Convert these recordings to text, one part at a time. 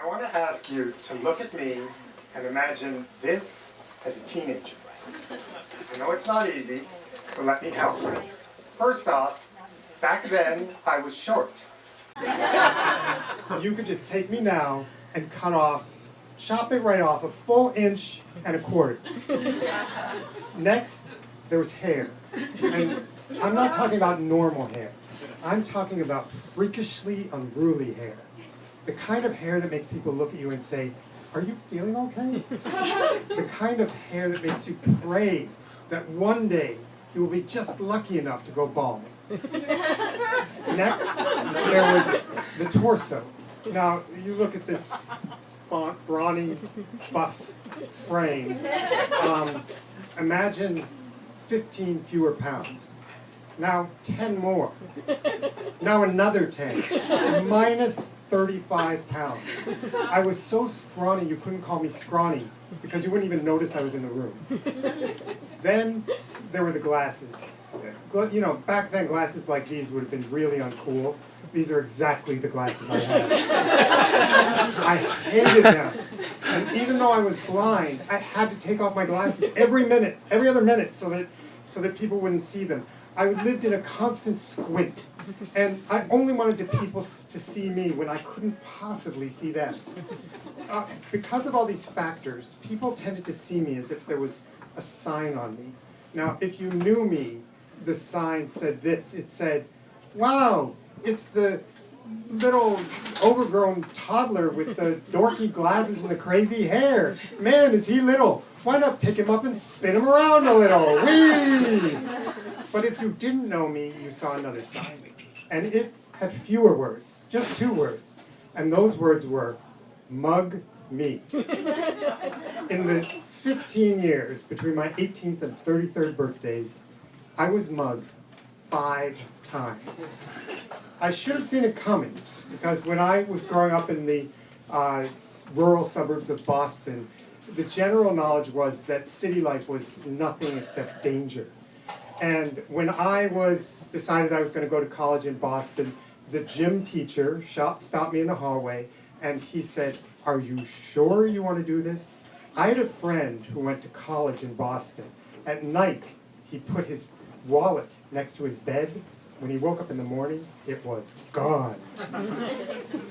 I want to ask you to look at me and imagine this as a teenager. I know it's not easy, so let me help. First off, back then I was short. You could just take me now and chop it right off, a full inch and a quarter. Next, there was hair. And I'm not talking about normal hair. I'm talking about freakishly unruly hair. The kind of hair that makes people look at you and say, "Are you feeling okay?" The kind of hair that makes you pray that one day you will be just lucky enough to go bald. Next, there was the torso. Now, you look at this brawny, buff frame. Imagine 15 fewer pounds. Now 10 more. Now another 10. Minus 35 pounds. I was so scrawny you couldn't call me scrawny because you wouldn't even notice I was in the room. Then there were the glasses. You know, back then glasses like these would have been really uncool. These are exactly the glasses I had. I hated them. And even though I was blind, I had to take off my glasses every other minute, so that people wouldn't see them. I lived in a constant squint, and I only wanted people to see me when I couldn't possibly see them. Because of all these factors, people tended to see me as if there was a sign on me. Now, if you knew me, the sign said this. It said, "Wow, it's the little overgrown toddler with the dorky glasses and the crazy hair. Man, is he little. Why not pick him up and spin him around a little? Whee!" But if you didn't know me, you saw another sign. And it had fewer words, just 2 words. And those words were, "Mug me." In the 15 years between my 18th and 33rd birthdays, I was mugged 5 times. I should have seen it coming, because when I was growing up in the rural suburbs of Boston, the general knowledge was that city life was nothing except danger. And when I decided I was going to go to college in Boston, the gym teacher stopped me in the hallway, and he said, "Are you sure you want to do this?" I had a friend who went to college in Boston. At night, he put his wallet next to his bed. When he woke up in the morning, it was gone.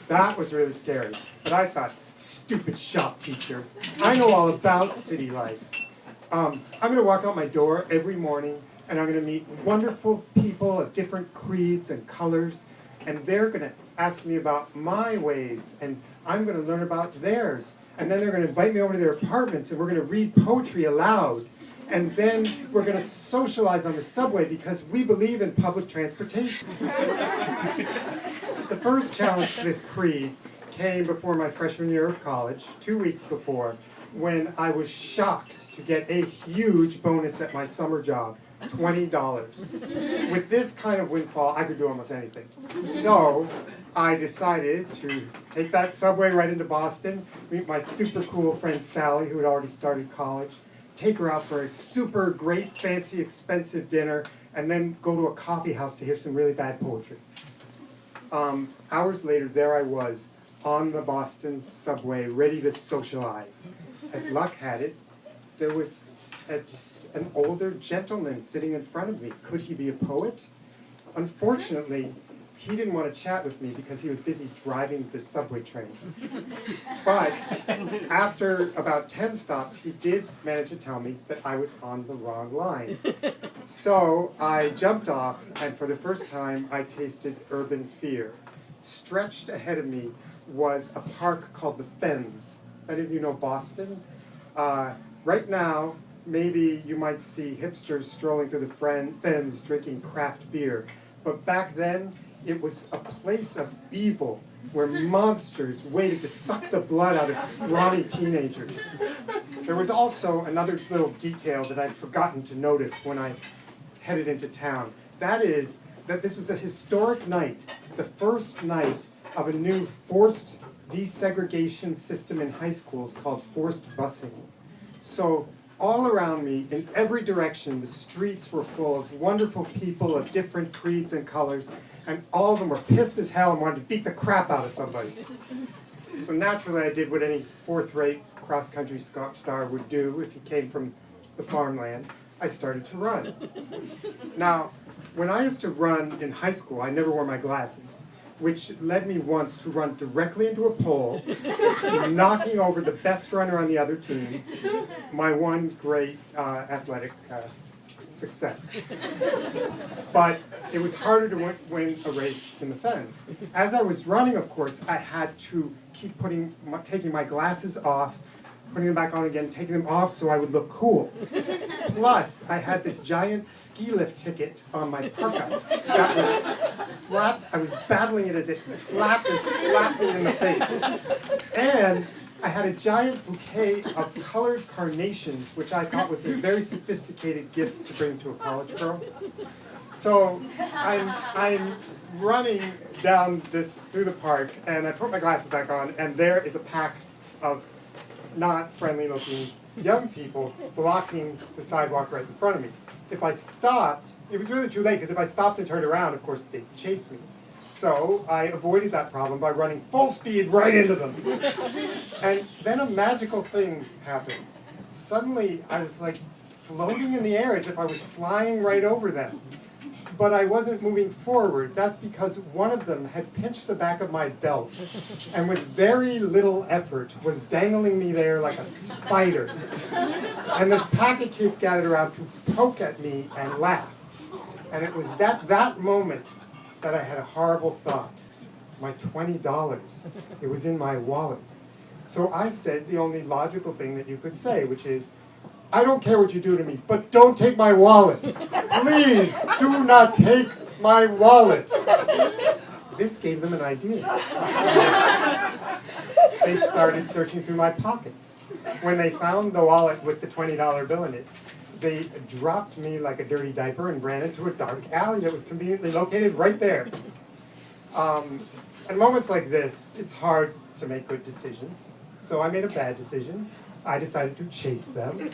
That was really scary. But I thought, stupid shop teacher, I know all about city life. I'm going to walk out my door every morning, and I'm going to meet wonderful people of different creeds and colors, and they're going to ask me about my ways, and I'm going to learn about theirs. And then they're going to invite me over to their apartments, and we're going to read poetry aloud. And then we're going to socialize on the subway because we believe in public transportation. The first challenge to this creed came before my freshman year of college, 2 weeks before, when I was shocked to get a huge bonus at my summer job, $20. With this kind of windfall, I could do almost anything. So I decided to take that subway right into Boston, meet my super cool friend Sally, who had already started college, take her out for a super great, fancy, expensive dinner, and then go to a coffee house to hear some really bad poetry. Hours later, there I was on the Boston subway, ready to socialize. As luck had it, there was an older gentleman sitting in front of me. Could he be a poet? Unfortunately, he didn't want to chat with me because he was busy driving the subway train. But after about 10 stops, he did manage to tell me that I was on the wrong line. So I jumped off, and for the first time, I tasted urban fear. Stretched ahead of me was a park called the Fens. Any of you know Boston? Right now, maybe you might see hipsters strolling through the Fens drinking craft beer. But back then, it was a place of evil where monsters waited to suck the blood out of scrawny teenagers. There was also another little detail that I'd forgotten to notice when I headed into town. That is that this was a historic night, the first night of a new forced desegregation system in high schools called forced busing. So all around me, in every direction, the streets were full of wonderful people of different creeds and colors, and all of them were pissed as hell and wanted to beat the crap out of somebody. So naturally I did what any fourth-rate cross-country star would do if he came from the farmland. I started to run. Now, when I used to run in high school, I never wore my glasses, which led me once to run directly into a pole, knocking over the best runner on the other team, my one great athletic success. But it was harder to win a race in the fens. As I was running, of course, I had to keep taking my glasses off, putting them back on again, taking them off so I would look cool. Plus, I had this giant ski lift ticket on my parka that was flapped. I was battling it as it flapped and slapped me in the face. And I had a giant bouquet of colored carnations, which I thought was a very sophisticated gift to bring to a college girl. So I'm running down through the park, and I put my glasses back on, and there is a pack of not friendly-looking young people blocking the sidewalk right in front of me. If I stopped, it was really too late, because if I stopped and turned around, of course, they'd chase me. So I avoided that problem by running full speed right into them. And then a magical thing happened. Suddenly, I was like floating in the air as if I was flying right over them. But I wasn't moving forward. That's because one of them had pinched the back of my belt and with very little effort was dangling me there like a spider. And this pack of kids gathered around to poke at me and laugh. And it was that moment that I had a horrible thought. My $20. It was in my wallet. So I said the only logical thing that you could say, which is, I don't care what you do to me, but don't take my wallet. Please do not take my wallet. This gave them an idea. They started searching through my pockets. When they found the wallet with the $20 bill in it, they dropped me like a dirty diaper and ran into a dark alley that was conveniently located right there. At moments like this, it's hard to make good decisions. So I made a bad decision. I decided to chase them.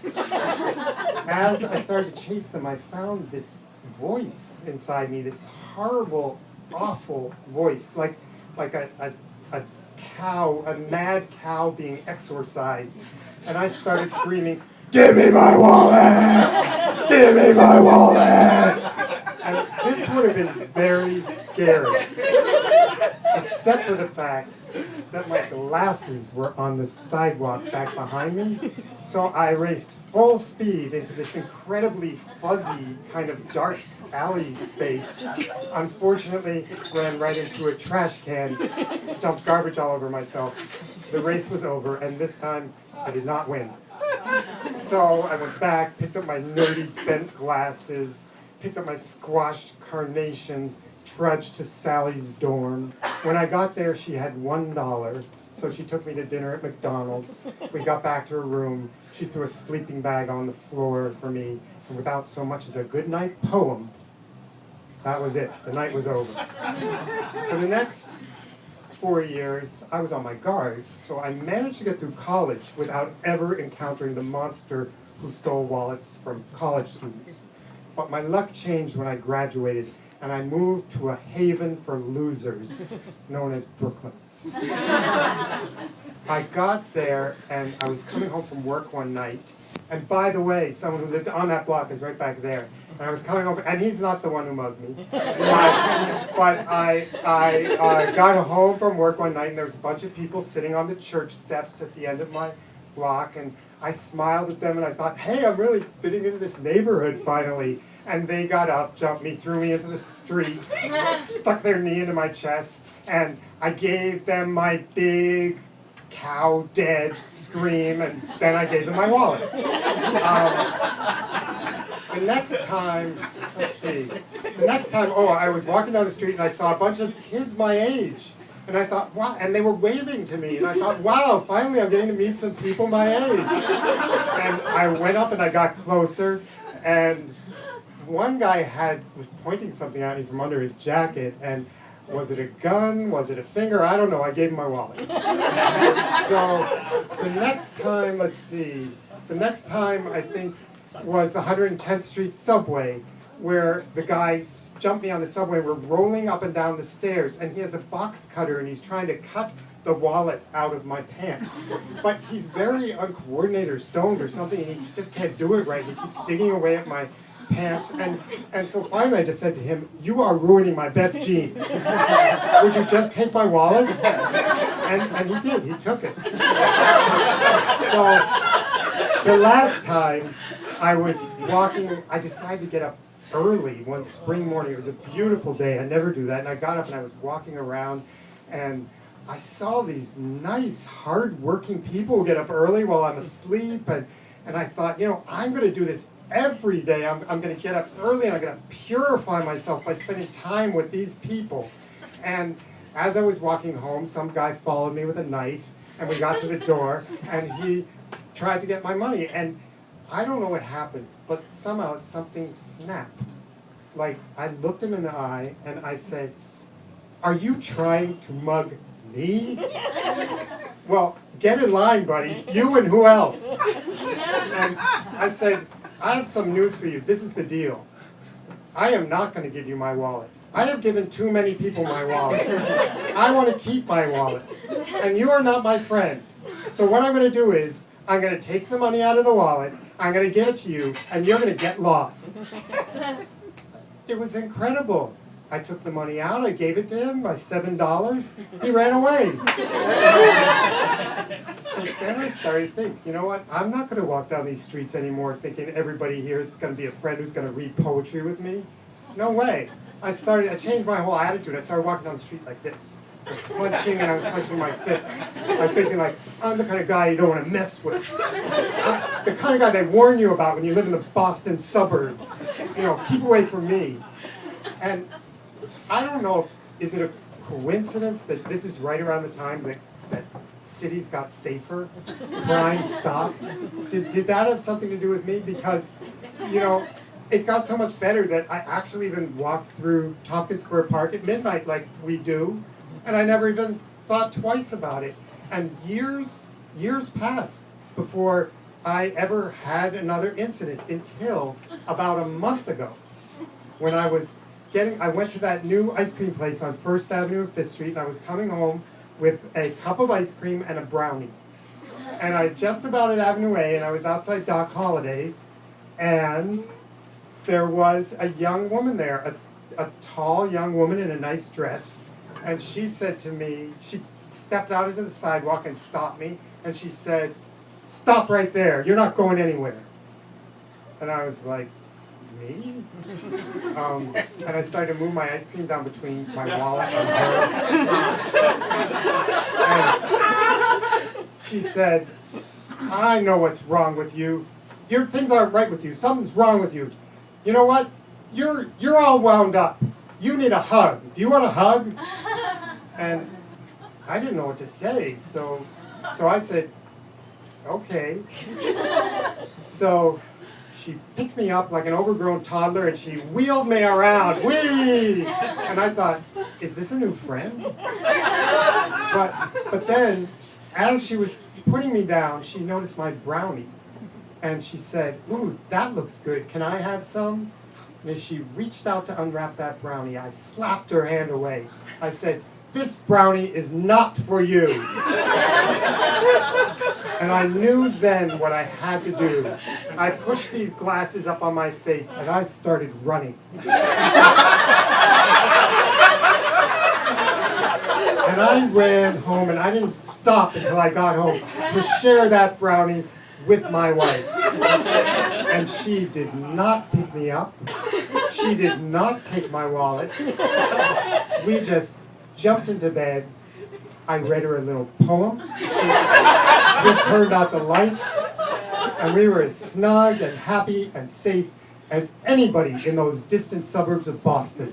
As I started to chase them, I found this voice inside me, this horrible, awful voice, like a cow, a mad cow being exorcised. And I started screaming, "Give me my wallet! Give me my wallet!" And this would have been very scary, except for the fact that my glasses were on the sidewalk back behind me. So I raced full speed into this incredibly fuzzy, kind of dark alley space. Unfortunately, ran right into a trash can, dumped garbage all over myself. The race was over, and this time I did not win. So I went back, picked up my nerdy bent glasses, picked up my squashed carnations, trudged to Sally's dorm. When I got there, she had $1, so she took me to dinner at McDonald's. We got back to her room. She threw a sleeping bag on the floor for me, and without so much as a goodnight poem, that was it. The night was over. For the next 4 years, I was on my guard, so I managed to get through college without ever encountering the monster who stole wallets from college students. But my luck changed when I graduated, and I moved to a haven for losers known as Brooklyn. I got there, and I was coming home from work one night, and by the way, someone who lived on that block is right back there. And I was coming home, and he's not the one who mugged me. But I got home from work one night, and there was a bunch of people sitting on the church steps at the end of my block, and I smiled at them, and I thought, hey, I'm really fitting into this neighborhood finally. And they got up, jumped me, threw me into the street, stuck their knee into my chest, and I gave them my big cow dead scream, and then I gave them my wallet. The next time, I was walking down the street and I saw a bunch of kids my age. And I thought, wow, and they were waving to me. And I thought, wow, finally I'm getting to meet some people my age. And I went up and I got closer, and one guy was pointing something at me from under his jacket, and was it a gun? Was it a finger? I don't know. I gave him my wallet. So the next time I think was the 110th Street subway, where the guys jumped me on the subway. We're rolling up and down the stairs, and he has a box cutter, and he's trying to cut the wallet out of my pants. But he's very uncoordinated or stoned or something, and he just can't do it right. He keeps digging away at my pants, and so finally I just said to him, "You are ruining my best jeans. Would you just take my wallet?" And he did, he took it. So the last time I was walking, I decided to get up early one spring morning. It was a beautiful day, I never do that, and I got up and I was walking around, and I saw these nice, hard-working people get up early while I'm asleep, and I thought, you know, I'm going to do this every day. I'm going to get up early, and I'm going to purify myself by spending time with these people. And as I was walking home, some guy followed me with a knife, and we got to the door, and he tried to get my money. And I don't know what happened, but somehow something snapped. Like, I looked him in the eye, and I said, "Are you trying to mug me?" "Well, get in line, buddy. You and who else?" And I said, "I have some news for you. This is the deal. I am not going to give you my wallet. I have given too many people my wallet. I want to keep my wallet. And you are not my friend. So what I'm going to do is, I'm going to take the money out of the wallet, I'm going to give it to you, and you're going to get lost." It was incredible. I took the money out, I gave it to him, my $7, he ran away. So then I started to think, you know what, I'm not going to walk down these streets anymore thinking everybody here is going to be a friend who's going to read poetry with me. No way. I changed my whole attitude. I started walking down the street like this. I'm clenching and I'm clenching my fists. I'm thinking like, I'm the kind of guy you don't want to mess with. I'm the kind of guy they warn you about when you live in the Boston suburbs. You know, keep away from me. And I don't know, is it a coincidence that this is right around the time that cities got safer, crime stopped? Did that have something to do with me? Because, you know, it got so much better that I actually even walked through Tompkins Square Park at midnight like we do, and I never even thought twice about it. And years passed before I ever had another incident until about a month ago when I went to that new ice cream place on 1st Avenue and 5th Street, and I was coming home with a cup of ice cream and a brownie. And I just about at Avenue A, and I was outside Doc Holliday's, and there was a young woman there, a tall young woman in a nice dress, and she said to me, she stepped out into the sidewalk and stopped me, and she said, "Stop right there, you're not going anywhere." And I was like, "Me?" And I started to move my ice cream down between my wallet and her. And she said, "I know what's wrong with you. Your things aren't right with you. Something's wrong with you. You know what? You're all wound up. You need a hug. Do you want a hug?" And I didn't know what to say, so I said, "Okay." So she picked me up like an overgrown toddler and she wheeled me around. Whee! And I thought, is this a new friend? But then, as she was putting me down, she noticed my brownie. And she said, "Ooh, that looks good. Can I have some?" And as she reached out to unwrap that brownie, I slapped her hand away. I said, "This brownie is not for you." And I knew then what I had to do. I pushed these glasses up on my face and I started running. And I ran home and I didn't stop until I got home to share that brownie with my wife. And she did not pick me up. She did not take my wallet. We just jumped into bed. I read her a little poem. We turned out the lights. And we were as snug and happy and safe as anybody in those distant suburbs of Boston.